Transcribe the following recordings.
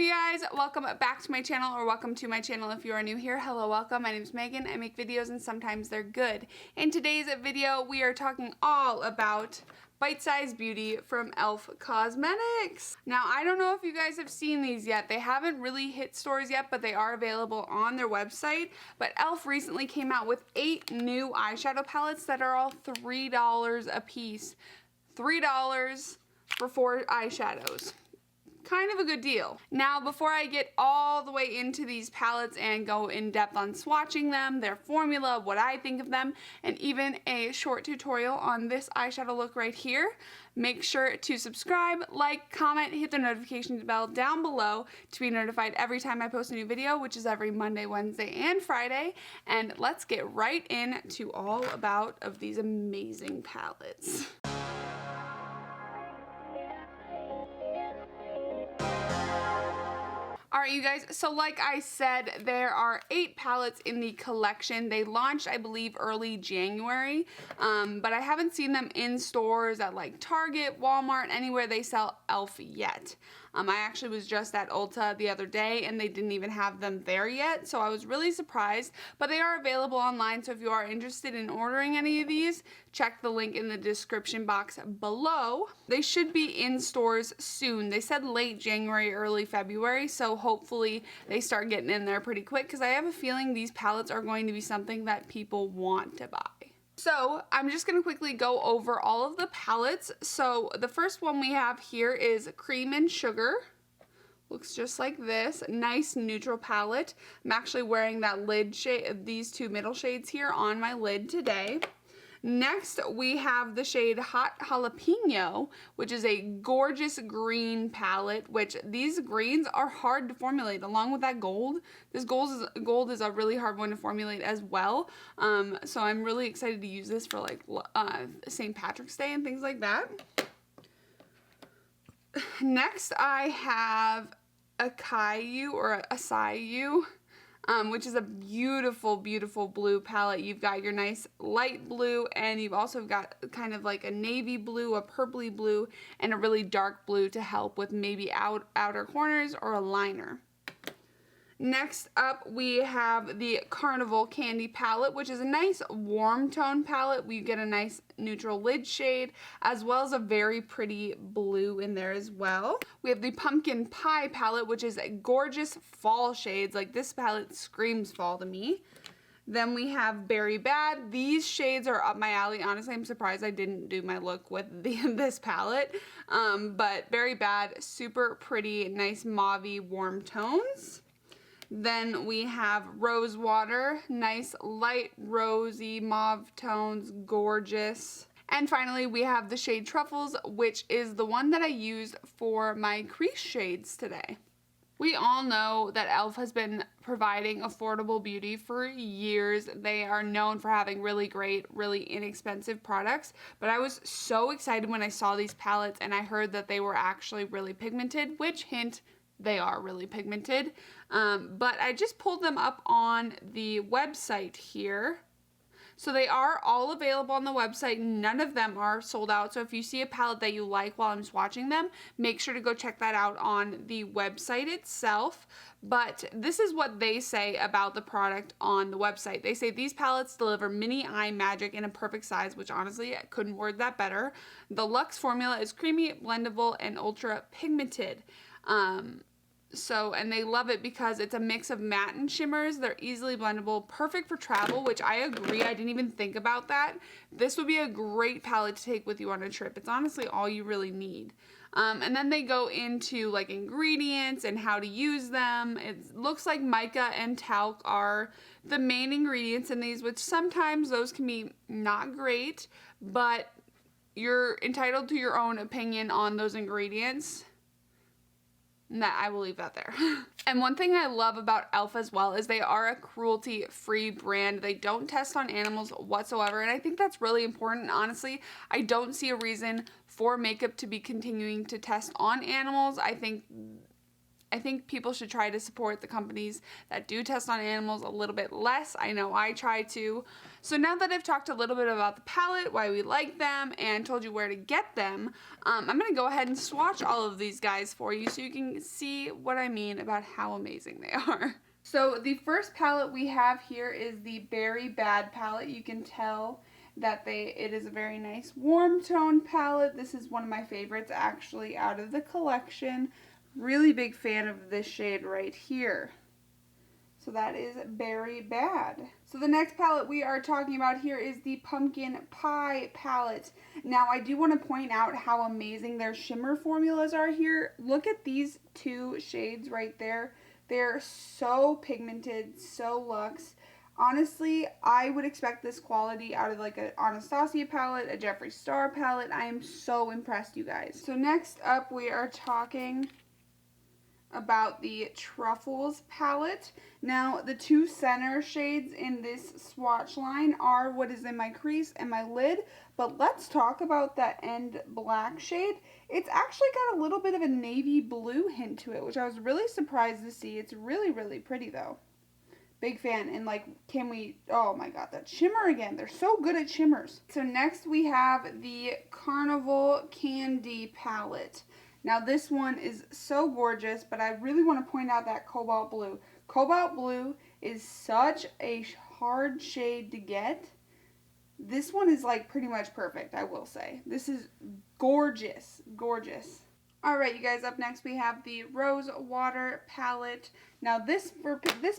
you guys? Welcome back to my channel, or welcome to my channel if you are new here. Hello, welcome. My name is Megan. I make videos and sometimes they're good. In today's video, we are talking all about Bite Size Beauty from e.l.f. Cosmetics. Now, I don't know if you guys have seen these yet. They haven't really hit stores yet, but they are available on their website. But e.l.f. recently came out with 8 new eyeshadow palettes that are all $3 a piece. $3 for 4 eyeshadows. Kind of a good deal. Now, before I get all the way into these palettes and go in depth on swatching them, their formula, what I think of them, and even a short tutorial on this eyeshadow look right here, make sure to subscribe, like, comment, hit the notification bell down below to be notified every time I post a new video, which is every Monday, Wednesday, and Friday. And let's get right into all about of these amazing palettes. Alright, you guys, so like I said, there are 8 palettes in the collection. They launched, I believe, early January, but I haven't seen them in stores at like Target, Walmart, anywhere they sell e.l.f. yet. I actually was just at Ulta the other day and they didn't even have them there yet, so I was really surprised, but they are available online, so if you are interested in ordering any of these, check the link in the description box below. They should be in stores soon. They said late January, early February, so hopefully they start getting in there pretty quick because I have a feeling these palettes are going to be something that people want to buy. So I'm just going to quickly go over all of the palettes. So the first one we have here is Cream and Sugar. Looks just like this. Nice neutral palette. I'm actually wearing that lid shade, these 2 middle shades here on my lid today. Next, we have the shade Hot Jalapeno, which is a gorgeous green palette, which these greens are hard to formulate along with that gold. This gold is a really hard one to formulate as well. So I'm really excited to use this for like St. Patrick's Day and things like that. Next, I have Acai or Acai, which is a beautiful, beautiful blue palette. You've got your nice light blue, and you've also got kind of like a navy blue, a purpley blue, and a really dark blue to help with maybe outer corners or a liner. Next up, we have the Carnival Candy palette, which is a nice warm tone palette. We get a nice neutral lid shade, as well as a very pretty blue in there as well. We have the Pumpkin Pie palette, which is gorgeous fall shades. Like, this palette screams fall to me. Then we have Berry Bad. These shades are up my alley. Honestly, I'm surprised I didn't do my look with this palette. But Berry Bad, super pretty, nice mauve-y warm tones. Then we have Rose Water, nice light rosy mauve tones, gorgeous. And finally, we have the shade Truffles, which is the one that I used for my crease shades today. We all know that e.l.f. has been providing affordable beauty for years. They are known for having really great, really inexpensive products, but I was so excited when I saw these palettes and I heard that they were actually really pigmented, which, hint, they are really pigmented, but I just pulled them up on the website here. So they are all available on the website. None of them are sold out. So if you see a palette that you like while I'm swatching them, make sure to go check that out on the website itself. But this is what they say about the product on the website. They say these palettes deliver mini eye magic in a perfect size, which honestly, I couldn't word that better. The Luxe formula is creamy, blendable, and ultra pigmented. And they love it because it's a mix of matte and shimmers. They're easily blendable, perfect for travel, which I agree. I didn't even think about that. This would be a great palette to take with you on a trip. It's honestly all you really need. And then they go into like ingredients and how to use them. It looks like mica and talc are the main ingredients in these, which sometimes those can be not great, but you're entitled to your own opinion on those ingredients. I will leave that there. And one thing I love about e.l.f. as well is they are a cruelty-free brand. They don't test on animals whatsoever, and I think that's really important. Honestly, I don't see a reason for makeup to be continuing to test on animals. I think I think people should try to support the companies that do test on animals a little bit less. I know I try to. So now that I've talked a little bit about the palette, why we like them, and told you where to get them, I'm going to go ahead and swatch all of these guys for you so you can see what I mean about how amazing they are. So the first palette we have here is the Berry Bad palette. You can tell that it is a very nice warm tone palette. This is one of my favorites actually out of the collection. Really big fan of this shade right here. So that is Berry Bad. So the next palette we are talking about here is the Pumpkin Pie palette. Now I do want to point out how amazing their shimmer formulas are here. Look at these two shades right there. They're so pigmented, so luxe. Honestly, I would expect this quality out of like an Anastasia palette, a Jeffree Star palette. I am so impressed, you guys. So next up, we are talking about the Truffles palette. Now, the two center shades in this swatch line are what is in my crease and my lid, but let's talk about that end black shade. It's actually got a little bit of a navy blue hint to it, which I was really surprised to see. It's really, really pretty though. Big fan. And like, oh my god, that shimmer again. They're so good at shimmers. So next we have the Carnival Candy palette. Now this one is so gorgeous, but I really want to point out that cobalt blue. Cobalt blue is such a hard shade to get. This one is like pretty much perfect, I will say. This is gorgeous, gorgeous. Alright, you guys, up next we have the Rose Water palette. Now this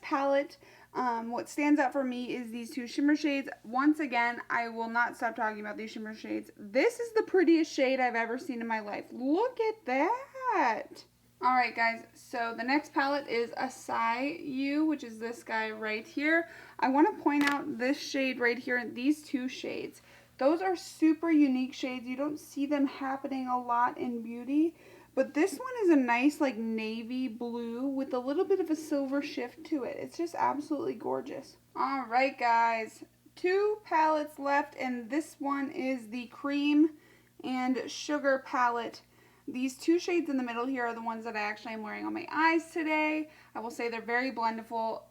palette, what stands out for me is these two shimmer shades. Once again, I will not stop talking about these shimmer shades. This is the prettiest shade I've ever seen in my life. Look at that! Alright guys, so the next palette is Acai You, which is this guy right here. I want to point out this shade right here, these two shades. Those are super unique shades. You don't see them happening a lot in beauty. But this one is a nice like navy blue with a little bit of a silver shift to it. It's just absolutely gorgeous. Alright guys, two palettes left, and this one is the Cream and Sugar palette. These two shades in the middle here are the ones that I actually am wearing on my eyes today. I will say they're very blendable.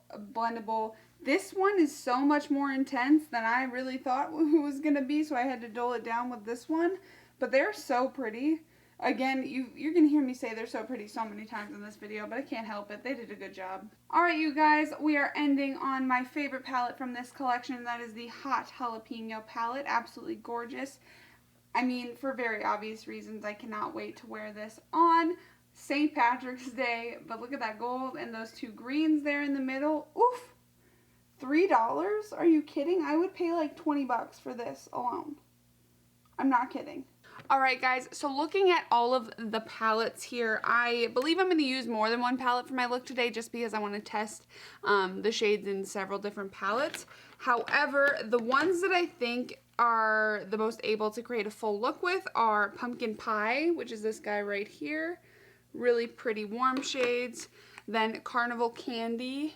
This one is so much more intense than I really thought it was going to be, so I had to dull it down with this one. But they're so pretty. Again, you're going to hear me say they're so pretty so many times in this video, but I can't help it. They did a good job. Alright, you guys, we are ending on my favorite palette from this collection. That is the Hot Jalapeno palette. Absolutely gorgeous. I mean, for very obvious reasons, I cannot wait to wear this on St. Patrick's Day. But look at that gold and those two greens there in the middle. Oof! $3? Are you kidding? I would pay like 20 bucks for this alone. I'm not kidding. Alright guys, so looking at all of the palettes here, I believe I'm going to use more than one palette for my look today just because I want to test the shades in several different palettes. However, the ones that I think are the most able to create a full look with are Pumpkin Pie, which is this guy right here. Really pretty warm shades. Then Carnival Candy,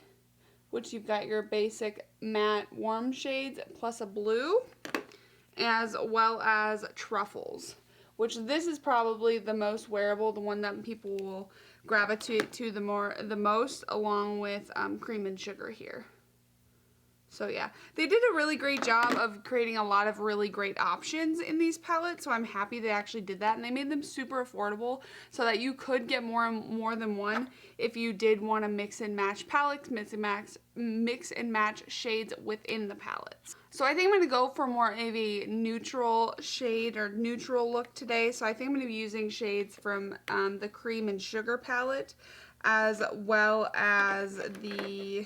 which you've got your basic matte warm shades plus a blue, as well as Truffles, which this is probably the most wearable, the one that people will gravitate to the most, along with Cream and Sugar here. So yeah, they did a really great job of creating a lot of really great options in these palettes, so I'm happy they actually did that, and they made them super affordable so that you could get more than one if you did want to mix and match palettes, mix and match shades within the palettes. So I think I'm going to go for more of a neutral shade or neutral look today, so I think I'm going to be using shades from the Cream and Sugar palette, as well as the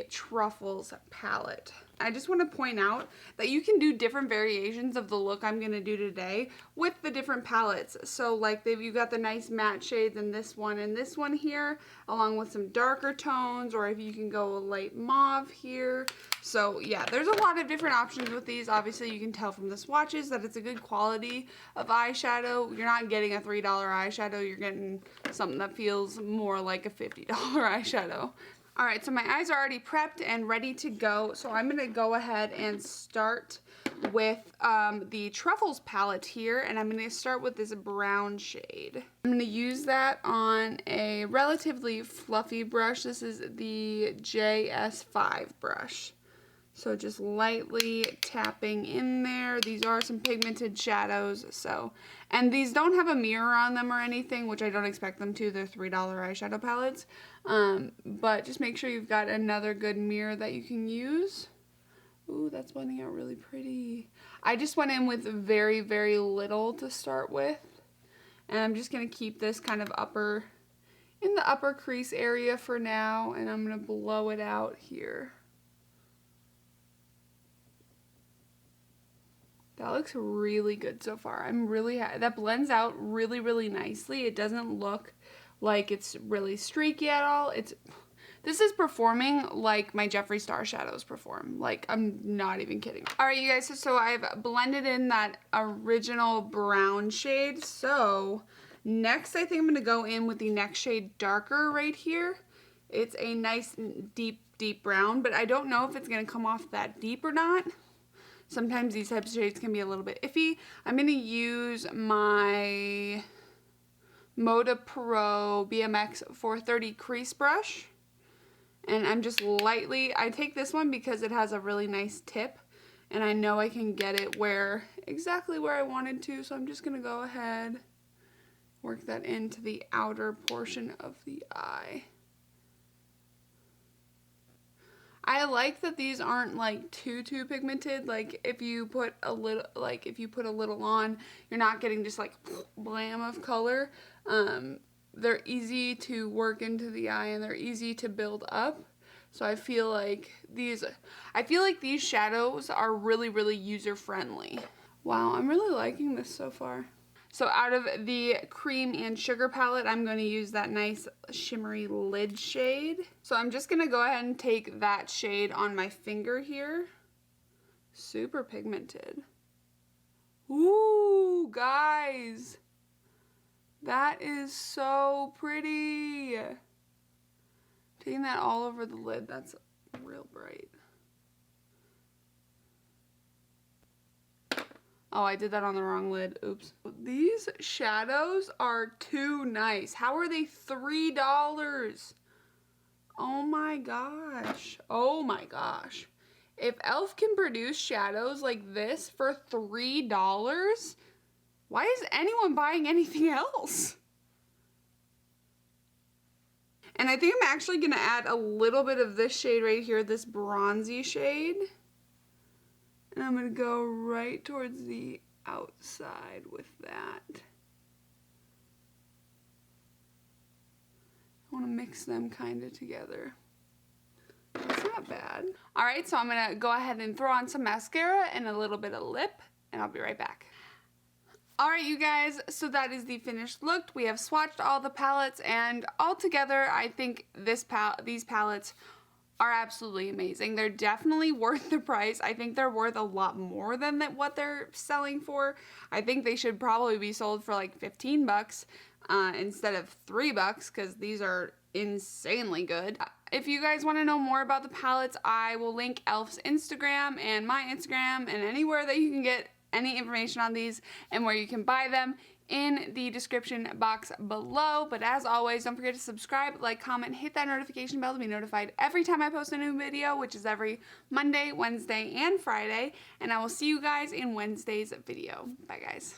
Truffles palette. I just want to point out that you can do different variations of the look I'm going to do today with the different palettes. So like you've got the nice matte shades in this one and this one here, along with some darker tones, or if you can go a light mauve here. So yeah, there's a lot of different options with these. Obviously you can tell from the swatches that it's a good quality of eyeshadow. You're not getting a $3 eyeshadow, you're getting something that feels more like a $50 eyeshadow. Alright, so my eyes are already prepped and ready to go, so I'm going to go ahead and start with the Truffles palette here, and I'm going to start with this brown shade. I'm going to use that on a relatively fluffy brush. This is the JS5 brush. So just lightly tapping in there. These are some pigmented shadows, and these don't have a mirror on them or anything, which I don't expect them to. They're $3 eyeshadow palettes. But just make sure you've got another good mirror that you can use. Ooh, that's blending out really pretty. I just went in with very, very little to start with. And I'm just going to keep this kind of in the upper crease area for now, and I'm going to blow it out here. That looks really good so far. I'm really happy. That blends out really, really nicely. It doesn't look like it's really streaky at all. This is performing like my Jeffree Star shadows perform. Like, I'm not even kidding. All right, you guys, so I've blended in that original brown shade. So next, I think I'm gonna go in with the next shade darker right here. It's a nice deep, deep brown, but I don't know if it's gonna come off that deep or not. Sometimes these types of shades can be a little bit iffy. I'm going to use my Moda Pro BMX 430 crease brush. And I'm just lightly, I take this one because it has a really nice tip. And I know I can get it exactly where I wanted to. So I'm just going to go ahead, work that into the outer portion of the eye. I like that these aren't like too pigmented. Like if you put a little on, you're not getting just like blam of color. They're easy to work into the eye and they're easy to build up. So I feel like these shadows are really, really user friendly. Wow, I'm really liking this so far. So out of the cream and sugar palette, I'm going to use that nice shimmery lid shade. So I'm just going to go ahead and take that shade on my finger here. Super pigmented. Ooh, guys. That is so pretty. Taking that all over the lid, that's real bright. Oh, I did that on the wrong lid. Oops. These shadows are too nice. How are they $3? Oh my gosh. Oh my gosh. If e.l.f. can produce shadows like this for $3, why is anyone buying anything else? And I think I'm actually going to add a little bit of this shade right here, this bronzy shade. And I'm going to go right towards the outside with that. I want to mix them kind of together. It's not bad. Alright, so I'm going to go ahead and throw on some mascara and a little bit of lip, and I'll be right back. Alright, you guys, so that is the finished look. We have swatched all the palettes, and altogether, I think these palettes are absolutely amazing. They're definitely worth the price. I think they're worth a lot more than what they're selling for. I think they should probably be sold for like 15 bucks instead of $3 because these are insanely good. If you guys want to know more about the palettes, I will link e.l.f.'s Instagram and my Instagram and anywhere that you can get any information on these and where you can buy them in the description box below. But as always, don't forget to subscribe, like, comment, hit that notification bell to be notified every time I post a new video, which is every Monday, Wednesday, and Friday. And I will see you guys in Wednesday's video. Bye, guys.